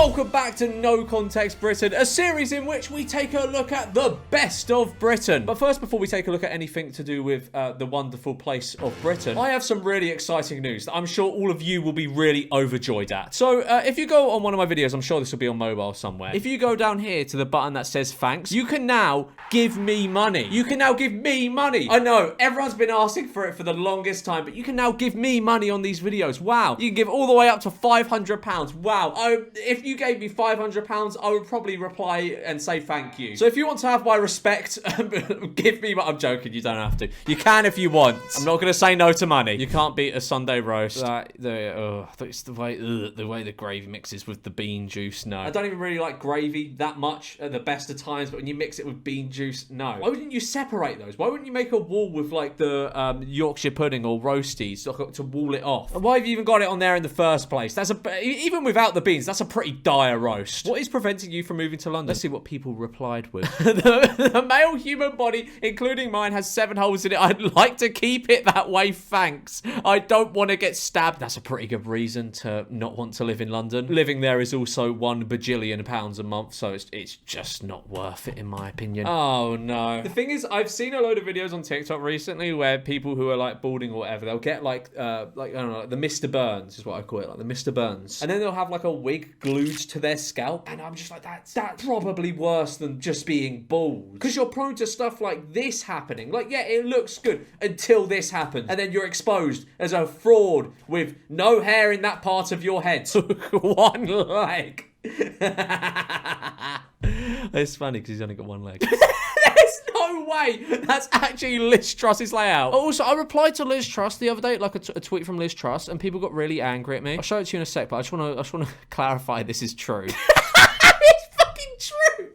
Welcome back to No Context Britain, a series in which we take a look at the best of Britain. But first, before we take a look at anything to do with the wonderful place of Britain, I have some really exciting news that I'm sure all of you will be really overjoyed at. So, if you go on one of my videos, I'm sure this will be on mobile somewhere. If you go down here to the button that says thanks, you can now give me money. You can now give me money. I know, everyone's been asking for it for the longest time, but you can now give me money on these videos. Wow. You can give all the way up to £500. Wow. If you gave me £500, I would probably reply and say thank you. So if you want to have my respect, give me, but I'm joking, you don't have to. You can if you want. I'm not going to say no to money. You can't beat a Sunday roast. It's the way the gravy mixes with the bean juice, no. I don't even really like gravy that much at the best of times, but when you mix it with bean juice, no. Why wouldn't you separate those? Why wouldn't you make a wall with like the Yorkshire pudding or roasties to wall it off? And why have you even got it on there in the first place? Even without the beans, that's a pretty dire roast. What is preventing you from moving to London? Let's see what people replied with. the male human body, including mine, has 7 holes in it. I'd like to keep it that way, thanks. I don't want to get stabbed. That's a pretty good reason to not want to live in London. Living there is also £1 bajillion a month, so it's just not worth it in my opinion. Oh no. The thing is, I've seen a load of videos on TikTok recently where people who are like balding or whatever, they'll get like I don't know, like the Mr. Burns is what I call it, like the Mr. Burns. And then they'll have like a wig glued to their scalp, and I'm just like, that's probably worse than just being bald, because you're prone to stuff like this happening. Like, yeah, it looks good until this happens, and then you're exposed as a fraud with no hair in that part of your head. One leg. It's funny because he's only got one leg. There's no way that's actually Liz Truss's layout. Also, I replied to Liz Truss the other day, like a tweet from Liz Truss, and people got really angry at me. I'll show it to you in a sec, but I just want to clarify this is true. It's fucking true.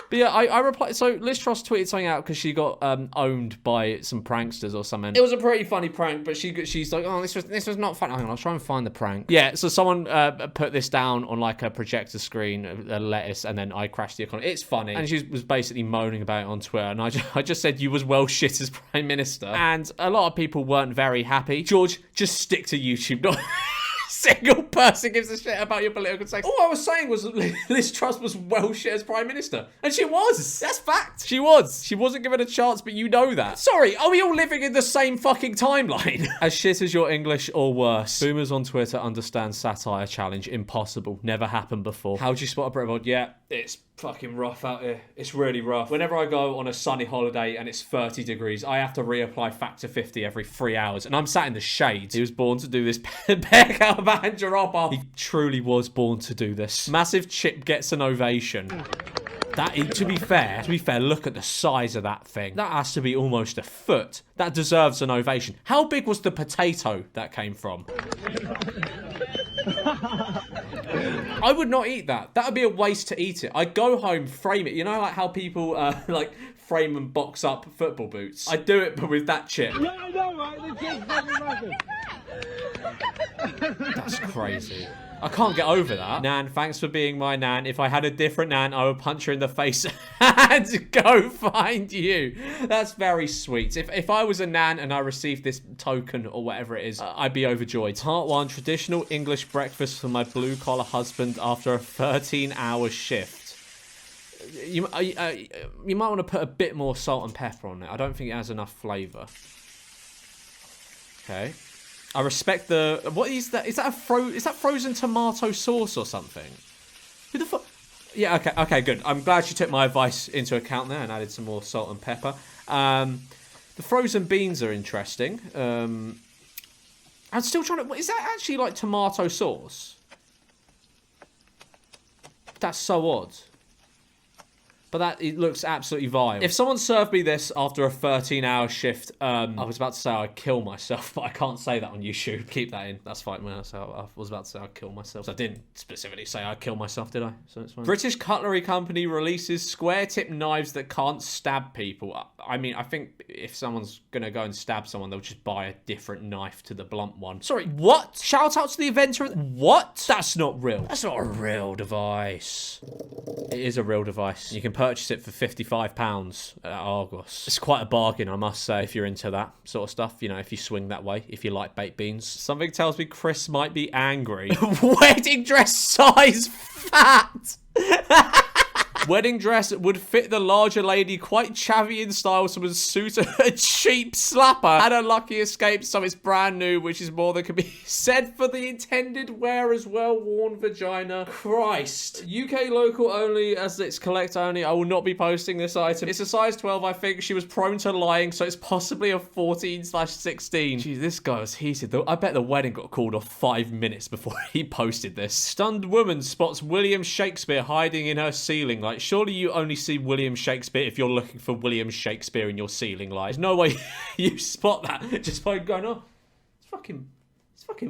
But yeah, I replied. So Liz Truss tweeted something out because she got owned by some pranksters or something. It was a pretty funny prank, but she's like, oh, this was not fun. Hang on, I'll try and find the prank. Yeah, so someone put this down on like a projector screen, a lettuce, and then I crashed the economy. It's funny, and she was basically moaning about it on Twitter, and I just said you was well shit as Prime Minister, and a lot of people weren't very happy. George, just stick to YouTube. Not single person gives a shit about your political sex. All I was saying was Liz Truss was well shit as Prime Minister. And she was. That's fact. She was. She wasn't given a chance, but you know that. Sorry, are we all living in the same fucking timeline? As shit as your English or worse. Boomers on Twitter understand satire challenge. Impossible. Never happened before. How'd you spot a Brit? Yeah, it's fucking rough out here. It's really rough. Whenever I go on a sunny holiday and it's 30 degrees, I have to reapply factor 50 every 3 hours, and I'm sat in the shades. He was born to do this. He truly was born to do this. Massive chip gets an ovation. To be fair, look at the size of that thing. That has to be almost a foot. That deserves an ovation. How big was the potato that came from? I would not eat that. That would be a waste to eat it. I'd go home, frame it. You know like how people like frame and box up football boots? I'd do it, but with that chip. Yeah, I know, right? The kid's fucking That's crazy. I can't get over that. Nan, thanks for being my nan. If I had a different nan, I would punch her in the face and go find you. That's very sweet. If I was a nan and I received this token or whatever it is, I'd be overjoyed. Part 1, traditional English breakfast for my blue-collar husband after a 13-hour shift. You might want to put a bit more salt and pepper on it. I don't think it has enough flavour. Okay. I respect the... What is that? Is that frozen tomato sauce or something? Who the fuck... Yeah, okay, good. I'm glad she took my advice into account there and added some more salt and pepper. The frozen beans are interesting. I'm still trying to... Is that actually like tomato sauce? That's so odd. But it looks absolutely vile. If someone served me this after a 13-hour shift, I was about to say I'd kill myself, but I can't say that on YouTube. Keep that in. That's fine. I was about to say I'd kill myself. So I didn't specifically say I'd kill myself, did I? So it's fine. British Cutlery Company releases square-tip knives that can't stab people. I mean, I think if someone's going to go and stab someone, they'll just buy a different knife to the blunt one. Sorry, what? Shout out to the inventor. What? That's not real. That's not a real device. It is a real device. You can purchase it for £55 at Argos. It's quite a bargain, I must say, if you're into that sort of stuff. You know, if you swing that way, if you like baked beans. Something tells me Chris might be angry. Wedding dress size fat! Wedding dress would fit the larger lady quite chavvy in style, so would suit a cheap slapper. Had a lucky escape, so it's brand new, which is more than can be said for the intended wearer's well-worn vagina. Christ. UK local only, as it's collect only. I will not be posting this item. It's a size 12, I think. She was prone to lying, so it's possibly a 14/16. Gee, this guy was heated, though. I bet the wedding got called off 5 minutes before he posted this. Stunned woman spots William Shakespeare hiding in her ceiling light. Surely you only see William Shakespeare if you're looking for William Shakespeare in your ceiling light. There's no way you spot that just by going, oh, it's fucking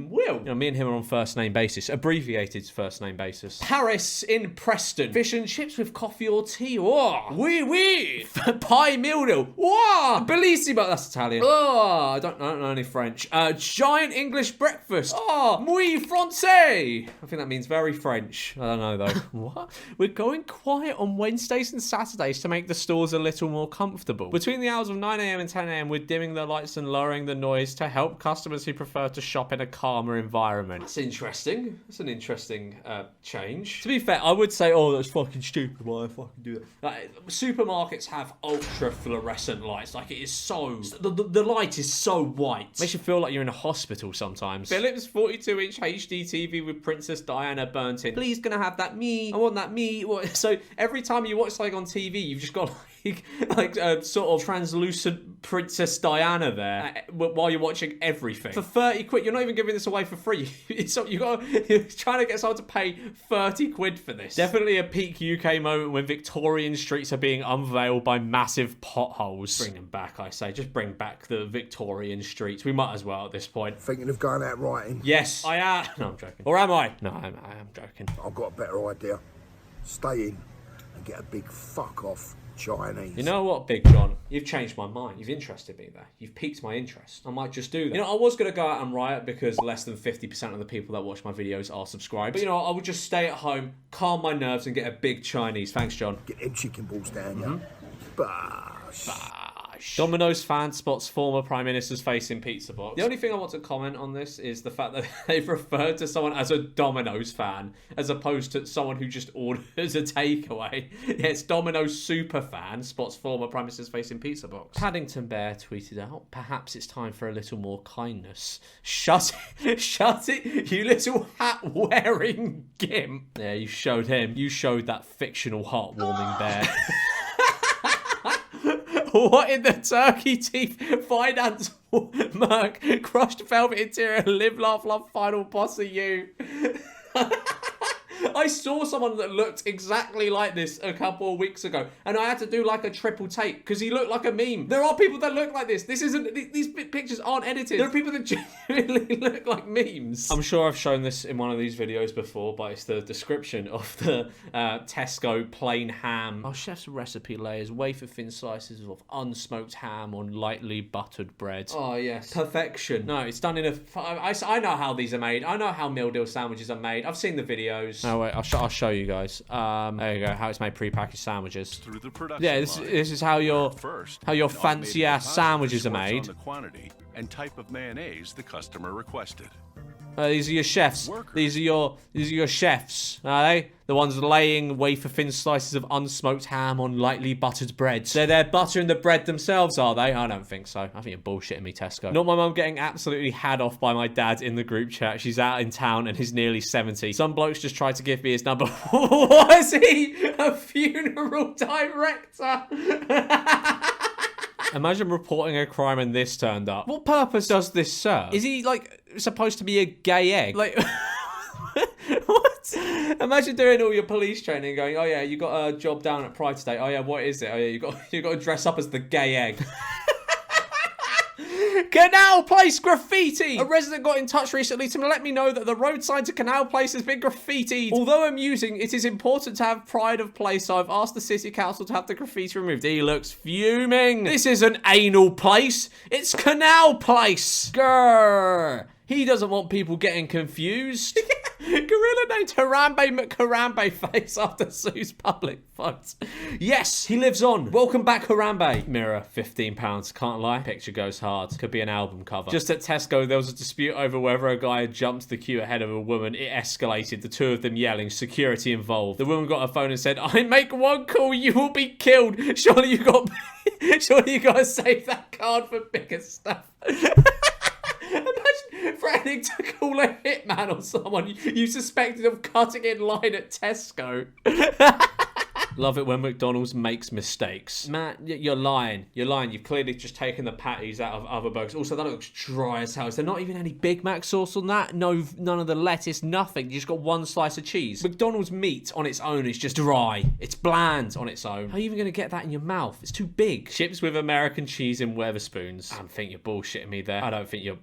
Will. You know, me and him are on first name basis. Abbreviated first name basis. Paris in Preston. Fish and chips with coffee or tea. Oh, oui. Pie mildo. Oh, bellissimo. That's Italian. Oh, I don't know any French. Giant English breakfast. Oh, muy français. I think that means very French. I don't know though. What? We're going quiet on Wednesdays and Saturdays to make the stores a little more comfortable. Between the hours of 9 a.m. and 10 a.m. we're dimming the lights and lowering the noise to help customers who prefer to shop in a calmer environment. That's interesting. That's an interesting change. To be fair, I would say, oh, that's fucking stupid. Why I fucking do that? Supermarkets have ultra fluorescent lights. Like, it is so... The light is so white. Makes you feel like you're in a hospital sometimes. Philips 42-inch HD TV with Princess Diana burnt in. Please, can I have that me? I want that me. So every time you watch something on TV, you've just got like a sort of translucent Princess Diana there while you're watching everything. For 30 quid, you're not even giving this away for free. You're trying to get someone to pay 30 quid for this. Definitely a peak UK moment when Victorian streets are being unveiled by massive potholes. Bring them back, I say. Just bring back the Victorian streets. We might as well at this point. Thinking of going out writing? Yes, I am. No, I'm joking. Or am I? No, I am joking. I've got a better idea. Stay in and get a big fuck off Chinese. You know what, Big John? You've changed my mind. You've interested me there. You've piqued my interest. I might just do that. You know, I was going to go out and riot because less than 50% of the people that watch my videos are subscribed. But, you know, I would just stay at home, calm my nerves, and get a big Chinese. Thanks, John. Get them chicken balls down, yeah? Bash. Domino's fan spots former Prime Minister's face in pizza box. The only thing I want to comment on this is the fact that they've referred to someone as a Domino's fan as opposed to someone who just orders a takeaway. Yeah, it's Domino's super fan spots former Prime Minister's face in pizza box. Paddington Bear tweeted out, perhaps it's time for a little more kindness. Shut it, you little hat-wearing gimp. Yeah, you showed him. You showed that fictional heartwarming bear. What in the turkey teeth finance Merc crushed velvet interior live laugh love final boss of you. I saw someone that looked exactly like this a couple of weeks ago, and I had to do like a triple take because he looked like a meme. There are people that look like this. These pictures aren't edited. There are people that genuinely look like memes. I'm sure I've shown this in one of these videos before, but it's the description of the Tesco plain ham. Our chef's recipe layers wafer thin slices of unsmoked ham on lightly buttered bread. Oh yes, perfection. No, it's done in a. I know how these are made. I know how meal deal sandwiches are made. I've seen the videos. Oh wait, I'll show you guys. There you go. How it's made prepackaged sandwiches. Through the production this is how your fancy ass sandwiches are made. On the quantity and type of mayonnaise the customer requested. These are your chefs. These are your chefs. Are they? The ones laying wafer thin slices of unsmoked ham on lightly buttered bread. They're buttering the bread themselves, are they? I don't think so. I think you're bullshitting me, Tesco. Not my mum getting absolutely had off by my dad in the group chat. She's out in town and he's nearly 70. Some blokes just tried to give me his number. Was he a funeral director? Imagine reporting a crime and this turned up. What purpose does this serve? Is he, like, supposed to be a gay egg? Like, what? Imagine doing all your police training and going, oh yeah, you got a job down at Pride today. Oh yeah, what is it? Oh yeah, you got to dress up as the gay egg. Canal Place graffiti! A resident got in touch recently to let me know that the road sign to Canal Place has been graffitied. Although amusing, it is important to have pride of place, so I've asked the city council to have the graffiti removed. He looks fuming. This isn't Anal Place, it's Canal Place. Grrr. He doesn't want people getting confused. Gorilla named Harambe McHarambe face after Sue's public vote. Yes, he lives on. Welcome back, Harambe. Mirror, £15. Can't lie. Picture goes hard. Could be an album cover. Just at Tesco, there was a dispute over whether a guy had jumped the queue ahead of a woman. It escalated. The two of them yelling. Security involved. The woman got her phone and said, "I make one call, you will be killed. Surely you got to save that card for bigger stuff." Imagine threatening to call a hitman or someone you suspected of cutting in line at Tesco. Love it when McDonald's makes mistakes. Matt, you're lying. You're lying. You've clearly just taken the patties out of other burgers. Also, that looks dry as hell. Is there not even any Big Mac sauce on that? No, none of the lettuce, nothing. You just got one slice of cheese. McDonald's meat on its own is just dry. It's bland on its own. How are you even going to get that in your mouth? It's too big. Chips with American cheese in Weatherspoons. I think you're bullshitting me there. I don't think you're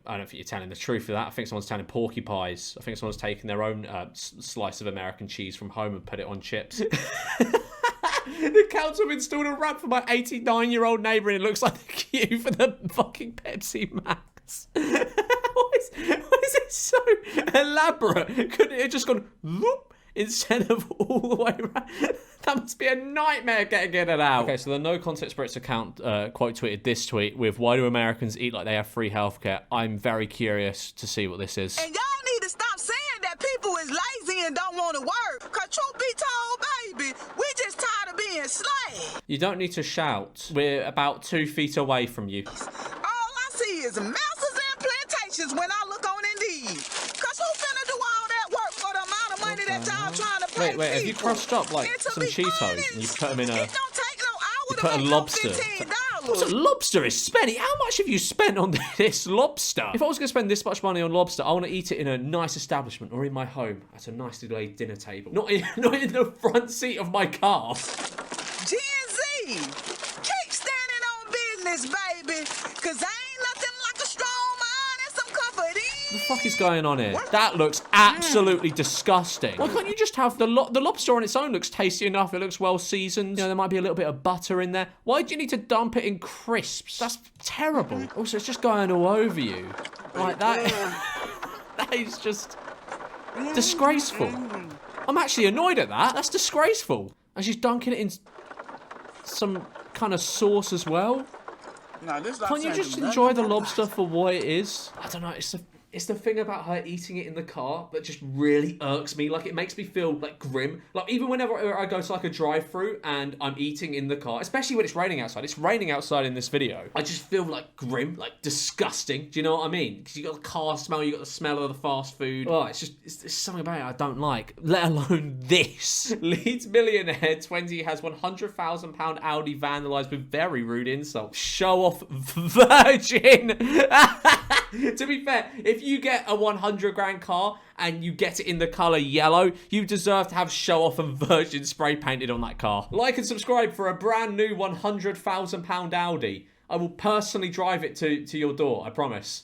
telling the truth of that. I think someone's telling porky pies. I think someone's taken their own slice of American cheese from home and put it on chips. The council installed a ramp for my 89-year-old neighbour and it looks like the queue for the fucking Pepsi Max. Why is it so elaborate? Couldn't it have just gone whoop instead of all the way around? That must be a nightmare getting in and out. Okay, so the No Context Brits account quote tweeted this tweet with, "Why do Americans eat like they have free healthcare?" I'm very curious to see what this is. And y'all need to stop saying that people is lazy and don't want to work. Cause truth be told, baby, we just tired of being slaves. You don't need to shout. We're about 2 feet away from you. All I see is masses and plantations when I look on Indeed. Cause who finna do all that work for the amount of money that y'all trying to pay Wait, have you people? crushed up like And to some be Cheetos honest, and you've put them in a... It don't take no hour You to put a make lobster. $15. What's a lobster is spending? How much have you spent on this lobster? If I was going to spend this much money on lobster, I want to eat it in a nice establishment or in my home at a nicely laid dinner table. Not in the front seat of my car. Gen Z, keep standing on business, baby. Cause ain't nothing like a strong mind and some comfort in. What the fuck is going on here? That looks absolutely disgusting. Why can't you just have the lobster on its own? Looks tasty enough. It looks well seasoned. You know, there might be a little bit of butter in there. Why do you need to dump it in crisps? That's terrible. Also, it's just going all over you. Like that. That is just disgraceful. I'm actually annoyed at that. That's disgraceful. And she's dunking it in some kind of sauce as well. No, this Can't you just enjoy the lobster for what it is? I don't know. It's the thing about her eating it in the car that just really irks me. Like, it makes me feel, like, grim. Like, even whenever I go to, like, a drive-thru and I'm eating in the car, especially when it's raining outside. It's raining outside in this video. I just feel, like, grim, like, disgusting. Do you know what I mean? Because you got the car smell, you got the smell of the fast food. Oh, it's something about it I don't like, let alone this. Leeds millionaire 20 has £100,000 Audi vandalised with very rude insults. Show off virgin. To be fair, if you get a 100 grand car and you get it in the colour yellow, you deserve to have show off and virgin spray painted on that car. Like and subscribe for a brand new £100,000 Audi. I will personally drive it to your door, I promise.